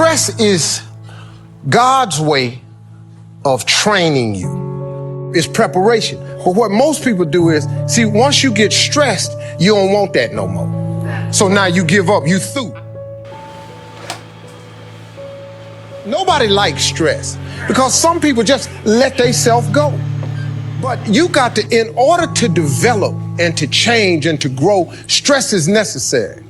Stress is God's way of training you. It's preparation. But what most people do is, see, once you get stressed, you don't want that no more. So now you give up, you through. Nobody likes stress because some people just let themselves go. But you got to, in order to develop and to change and to grow, stress is necessary.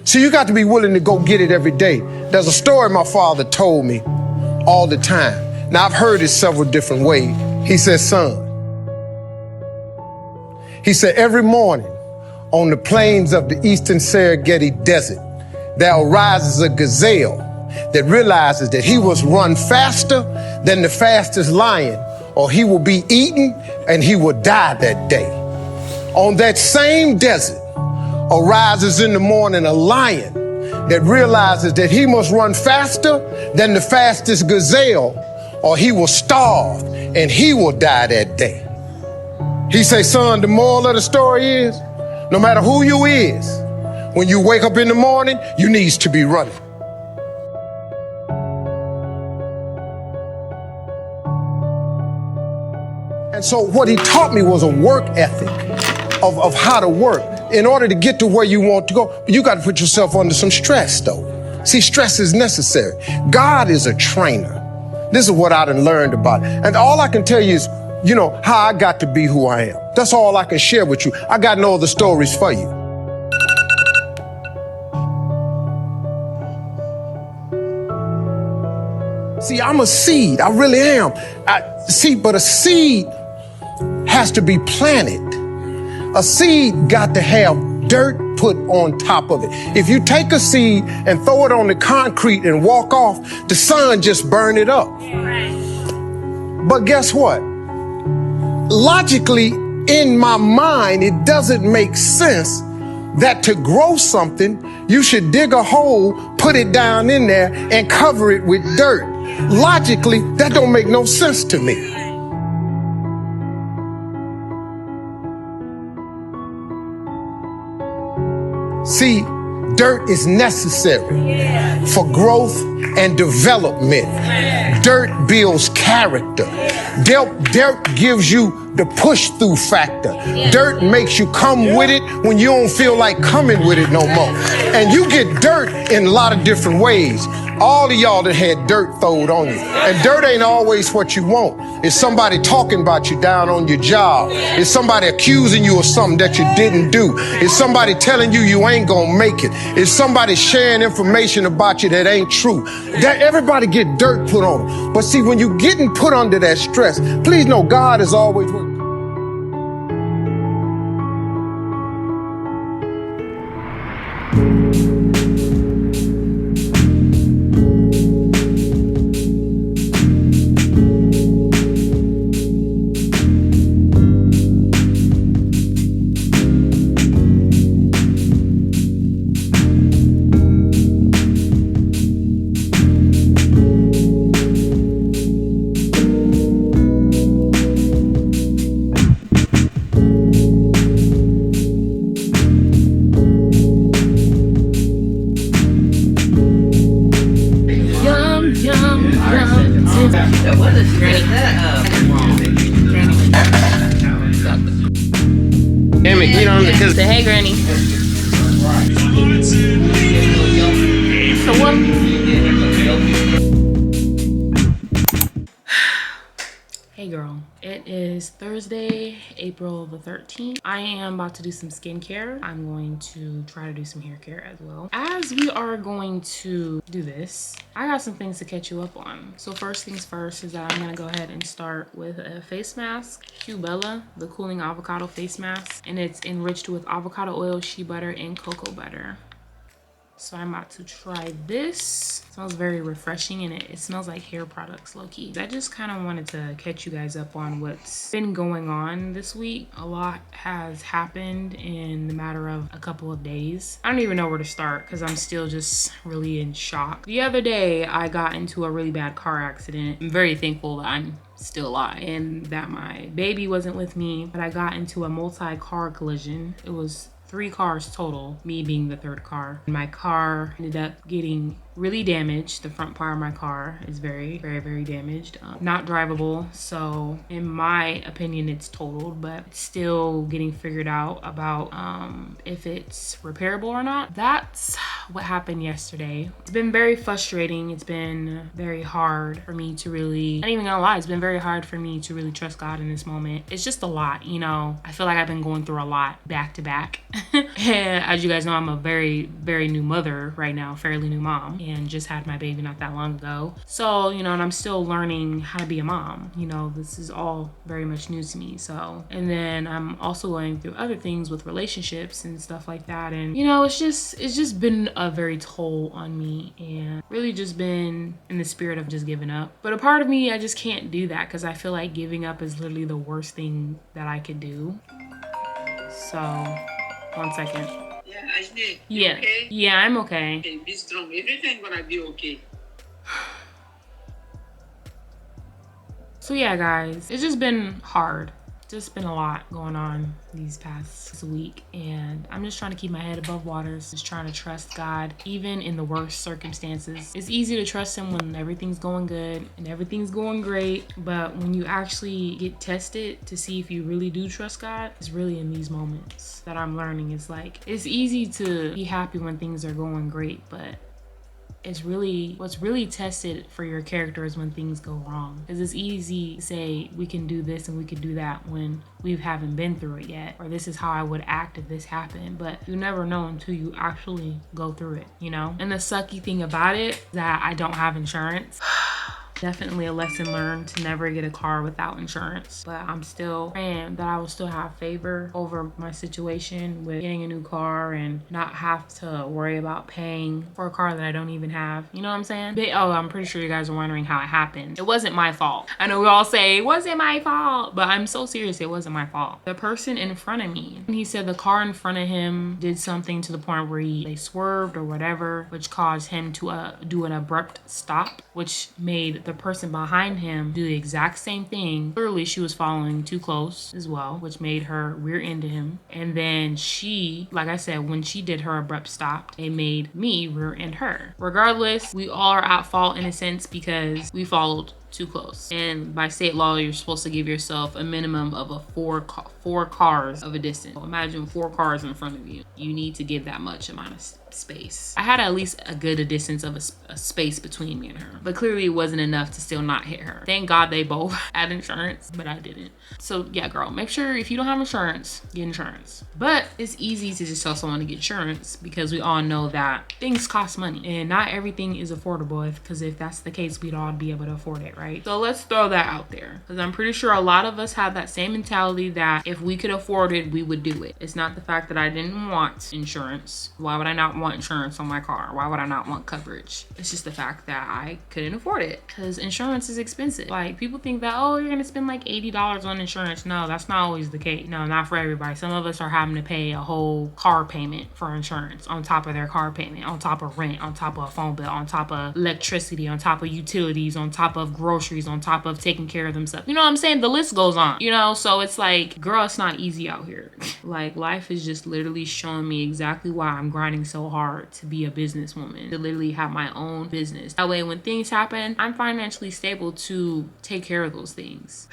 So you got to be willing to go get it every day. There's a story my father told me all the time. Now, I've heard it several different ways. He said, son, he said, every morning on the plains of the eastern Serengeti Desert, there arises a gazelle that realizes that he must run faster than the fastest lion, or he will be eaten and he will die that day. On that same desert arises in the morning a lion that realizes that he must run faster than the fastest gazelle, or he will starve and he will die that day. He say, son, the moral of the story is, no matter who you is, when you wake up in the morning, you needs to be running. And so what he taught me was a work ethic of how to work. In order to get to where you want to go, you got to put yourself under some stress, though. See, stress is necessary. God is a trainer. This is what I done learned about it. And all I can tell you is, you know, how I got to be who I am. That's all I can share with you. I got no other stories for you. See, I'm a seed. I really am. But a seed has to be planted. A seed got to have dirt put on top of it. If you take a seed and throw it on the concrete and walk off, the sun just burn it up. But guess what? Logically, in my mind, it doesn't make sense that to grow something, you should dig a hole, put it down in there, and cover it with dirt. Logically, that don't make no sense to me. See, dirt is necessary for growth and development. Dirt builds character. Dirt gives you the push-through factor. Dirt makes you come with it when you don't feel like coming with it no more. And you get dirt in a lot of different ways. All of y'all that had dirt thrown on you. And dirt ain't always what you want. It's somebody talking about you down on your job. It's somebody accusing you of something that you didn't do. It's somebody telling you you ain't gonna make it. It's somebody sharing information about you that ain't true. That everybody get dirt put on them. But see, when you getting put under that stress, please know God is always working. Say hey, Granny. So what? Hey girl, it is Thursday, April the 13th. I am about to do some skincare. I'm going to try to do some hair care as well. As we are going to do this, I got some things to catch you up on. So first things first is that I'm gonna go ahead and start with a face mask, Bella, the cooling avocado face mask, and it's enriched with avocado oil, shea butter, and cocoa butter. So I'm about to try this. It smells very refreshing and it smells like hair products, low-key. I just kind of wanted to catch you guys up on what's been going on this week. A lot has happened in the matter of a couple of days. I don't even know where to start because I'm still just really in shock. The other day, I got into a really bad car accident. I'm very thankful that I'm still alive and that my baby wasn't with me, but I got into a multi-car collision. It was 3 cars total, me being the third car. My car ended up getting really damaged. The front part of my car is very, very, very damaged. Not drivable. So in my opinion, it's totaled, but it's still getting figured out about if it's repairable or not. That's what happened yesterday. It's been very frustrating. It's been very hard for me to really, not even gonna lie, it's been very hard for me to really trust God in this moment. It's just a lot, you know. I feel like I've been going through a lot back to back. And as you guys know, I'm a very, very new mother right now, fairly new mom, and just had my baby not that long ago. So, you know, and I'm still learning how to be a mom. You know, this is all very much new to me. So, and then I'm also going through other things with relationships and stuff like that. And, you know, it's just been a very toll on me, and really just been in the spirit of just giving up. But a part of me, I just can't do that because I feel like giving up is literally the worst thing that I could do. So, 1 second. Yeah, Ashley. Yeah. Okay? Yeah, I'm okay. Okay, be strong. Everything gonna be okay. So yeah, guys, it's just been hard. Just been a lot going on these past week, and I'm just trying to keep my head above water, just trying to trust God even in the worst circumstances. It's easy to trust him when everything's going good and everything's going great, but when you actually get tested to see if you really do trust God, it's really in these moments that I'm learning. It's like, it's easy to be happy when things are going great, but it's really, what's really tested for your character is when things go wrong. Because it's easy to say we can do this and we can do that when we haven't been through it yet, or this is how I would act if this happened, but you never know until you actually go through it, you know? And the sucky thing about it is that I don't have insurance. Definitely a lesson learned to never get a car without insurance, but I'm still praying that I will still have favor over my situation with getting a new car and not have to worry about paying for a car that I don't even have. You know what I'm saying? But, oh, I'm pretty sure you guys are wondering how it happened. It wasn't my fault. I know we all say it wasn't my fault, but I'm so serious, it wasn't my fault. The person in front of me, he said the car in front of him did something to the point where they swerved or whatever, which caused him to do an abrupt stop, which made the person behind him do the exact same thing. Clearly she was following too close as well, which made her rear end him. And then she, like I said, when she did her abrupt stop, it made me rear end her. Regardless, we all are at fault in a sense because we followed too close. And by state law, you're supposed to give yourself a minimum of a four cars of a distance. So imagine 4 cars in front of you. You need to give that much amount of space. I had at least a good distance of a space between me and her, but clearly it wasn't enough to still not hit her. Thank God they both had insurance, but I didn't. So yeah, girl, make sure if you don't have insurance, get insurance. But it's easy to just tell someone to get insurance because we all know that things cost money and not everything is affordable, because if that's the case, we'd all be able to afford it, right? So let's throw that out there, because I'm pretty sure a lot of us have that same mentality that if we could afford it, we would do it. It's not the fact that I didn't want insurance. Why would I not want insurance on my car? Why would I not want coverage? It's just the fact that I couldn't afford it, because insurance is expensive. Like, people think that, oh, you're gonna spend like $80 on insurance. No, that's not always the case. No, not for everybody. Some of us are having to pay a whole car payment for insurance on top of their car payment, on top of rent, on top of a phone bill, on top of electricity, on top of utilities, on top of groceries, on top of taking care of themselves. You know what I'm saying? The list goes on, you know? So it's like, girl, it's not easy out here. Like, life is just literally showing me exactly why I'm grinding so hard to be a businesswoman, to literally have my own business. That way, when things happen, I'm financially stable to take care of those things.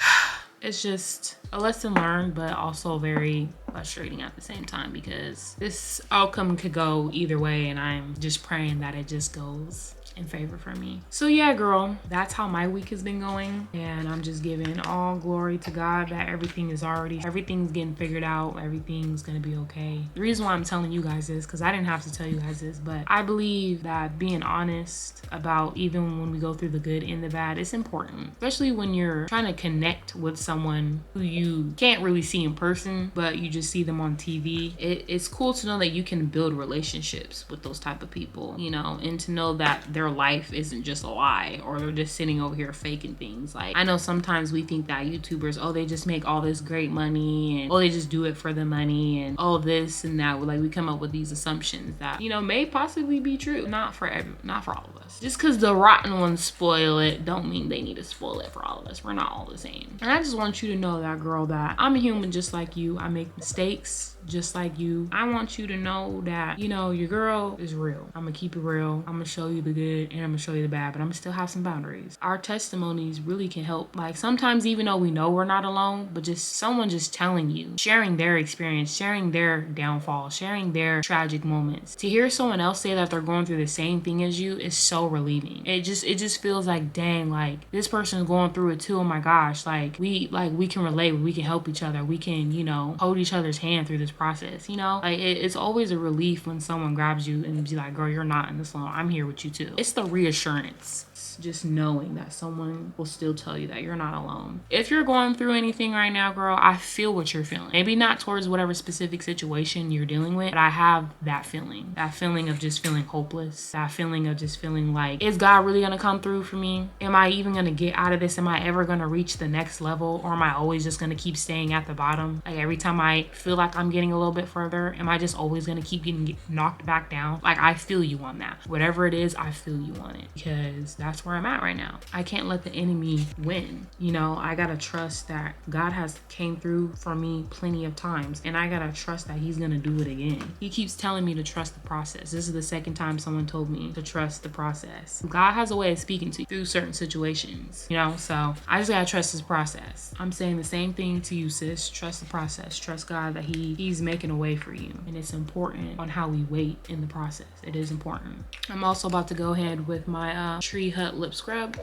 It's just a lesson learned, but also very frustrating at the same time, because this outcome could go either way, and I'm just praying that it just goes in favor for me. So yeah, girl, that's how my week has been going, and I'm just giving all glory to God that everything's getting figured out. Everything's gonna be okay. The reason why I'm telling you guys this, because I didn't have to tell you guys this, but I believe that being honest about even when we go through the good and the bad, it's important, especially when you're trying to connect with someone who you can't really see in person, but you just see them on TV. It's cool to know that you can build relationships with those type of people, you know, and to know that their life isn't just a lie, or they're just sitting over here faking things. Like, I know sometimes we think that YouTubers, oh, they just make all this great money, and oh, they just do it for the money, and all this and that. Like, we come up with these assumptions that, you know, may possibly be true. Not for all of us. Just because the rotten ones spoil it don't mean they need to spoil it for all of us. We're not all the same. And I just want you to know that, girl, that I'm a human just like you. I make mistakes just like you. I want you to know that, you know, your girl is real. I'm gonna keep it real. I'm gonna show you the good good and I'm gonna show you the bad, but I'm gonna still have some boundaries. Our testimonies really can help. Like sometimes even though we know we're not alone, but just someone just telling you, sharing their experience, sharing their downfall, sharing their tragic moments. To hear someone else say that they're going through the same thing as you is so relieving. It just feels like, dang, like this person is going through it too. Oh my gosh, like we can relate, we can help each other, we can, you know, hold each other's hand through this process, you know? Like it's always a relief when someone grabs you and be like, girl, you're not in this alone. I'm here with you too. It's the reassurance. Just knowing that someone will still tell you that you're not alone. If you're going through anything right now, girl, I feel what you're feeling. Maybe not towards whatever specific situation you're dealing with, but I have that feeling of just feeling hopeless, that feeling of just feeling like, is God really gonna come through for me? Am I even gonna get out of this? Am I ever gonna reach the next level? Or am I always just gonna keep staying at the bottom? Like every time I feel like I'm getting a little bit further, am I just always gonna keep getting knocked back down? Like I feel you on that. Whatever it is, I feel you on it, because that's where I'm at right now. I can't let the enemy win. You know, I gotta trust that God has came through for me plenty of times, and I gotta trust that he's gonna do it again. He keeps telling me to trust the process. This is the second time someone told me to trust the process. God has a way of speaking to you through certain situations, you know, so I just gotta trust his process. I'm saying the same thing to you, sis. Trust the process. Trust God that he's making a way for you, and it's important on how we wait in the process. It is important. I'm also about to go ahead with my Tree Hut lip scrub.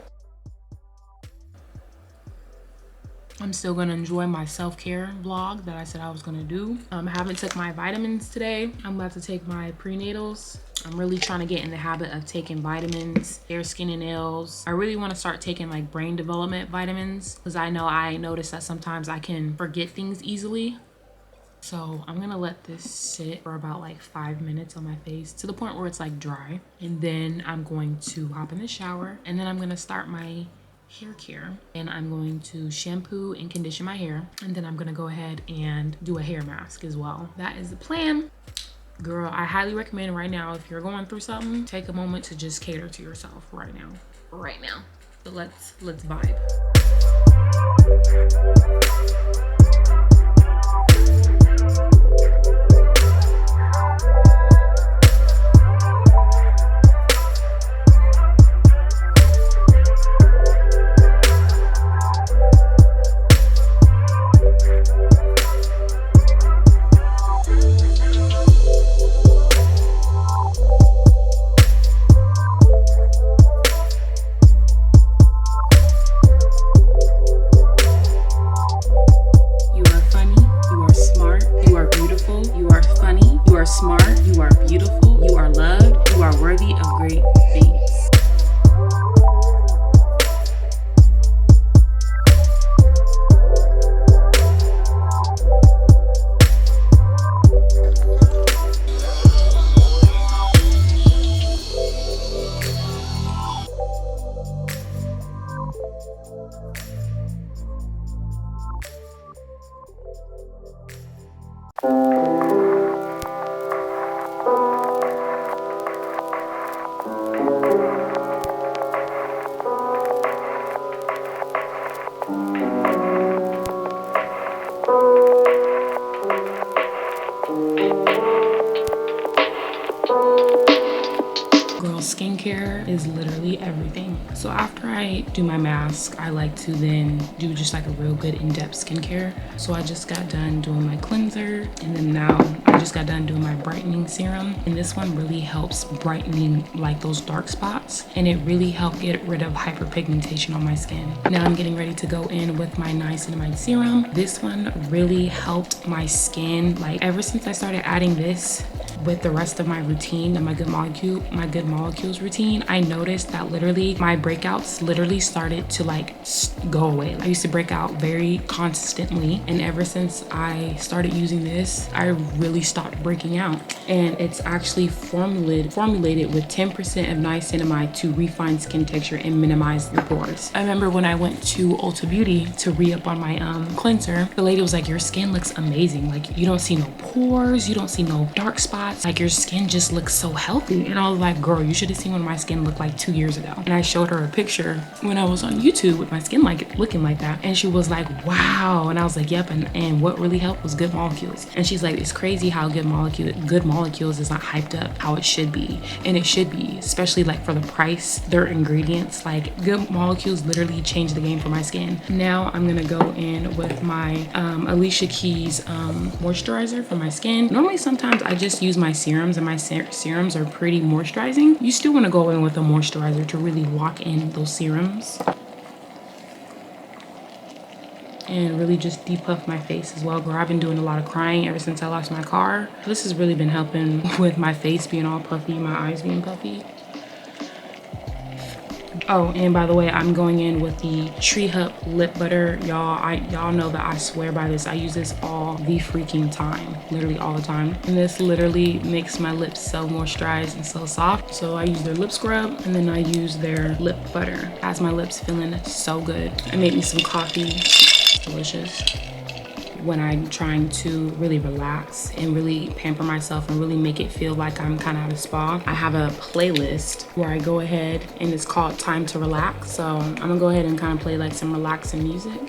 I'm still gonna enjoy my self-care vlog that I said I was gonna do. I haven't took my vitamins today. I'm about to take my prenatals. I'm really trying to get in the habit of taking vitamins, hair, skin, and nails. I really want to start taking like brain development vitamins, because I notice that sometimes I can forget things easily. So I'm gonna let this sit for about like 5 minutes on my face to the point where it's like dry. And then I'm going to hop in the shower, and then I'm gonna start my hair care, and I'm going to shampoo and condition my hair, and then I'm gonna go ahead and do a hair mask as well. That is the plan. Girl, I highly recommend right now, if you're going through something, take a moment to just cater to yourself right now. So let's vibe. Skincare is literally everything. So after I do my mask, I like to then do just like a real good in-depth skincare. So I just got done doing my cleanser, and then now I just got done doing my brightening serum. And this one really helps brightening like those dark spots, and it really helped get rid of hyperpigmentation on my skin. Now I'm getting ready to go in with my niacinamide serum. This one really helped my skin. Like ever since I started adding this with the rest of my routine and my good molecules routine, I noticed that literally my breakouts literally started to like go away. I used to break out very consistently, and ever since I started using this, I really stopped breaking out. And it's actually formulated with 10% of niacinamide to refine skin texture and minimize your pores. I remember when I went to Ulta Beauty to re-up on my cleanser, the lady was like, your skin looks amazing. Like you don't see no pores, you don't see no dark spots. spots. Like, your skin just looks so healthy. And I was like, girl, you should have seen what my skin looked like 2 years ago. And I showed her a picture when I was on YouTube with my skin like looking like that. And she was like, wow. And I was like, yep. And what really helped was good molecules. And she's like, it's crazy how good molecules is not hyped up how it should be. And it should be, especially like for the price, their ingredients. Like, good molecules literally changed the game for my skin. Now I'm gonna go in with my Alicia Keys moisturizer for my skin. Normally sometimes I just use my serums, and my serums are pretty moisturizing. You still want to go in with a moisturizer to really lock in those serums and really just depuff my face as well. Girl, I've been doing a lot of crying ever since I lost my car. This has really been helping with my face being all puffy, my eyes being puffy. Oh, and by the way, I'm going in with the Tree Hut lip butter. Y'all know that I swear by this. I use this all the freaking time, literally all the time. And this literally makes my lips so moisturized and so soft. So I use their lip scrub, and then I use their lip butter. Has my lips feeling so good. I made me some coffee. It's delicious. When I'm trying to really relax and really pamper myself and really make it feel like I'm kind of at a spa, I have a playlist where I go ahead, and it's called Time to Relax. So I'm gonna go ahead and kind of play like some relaxing music.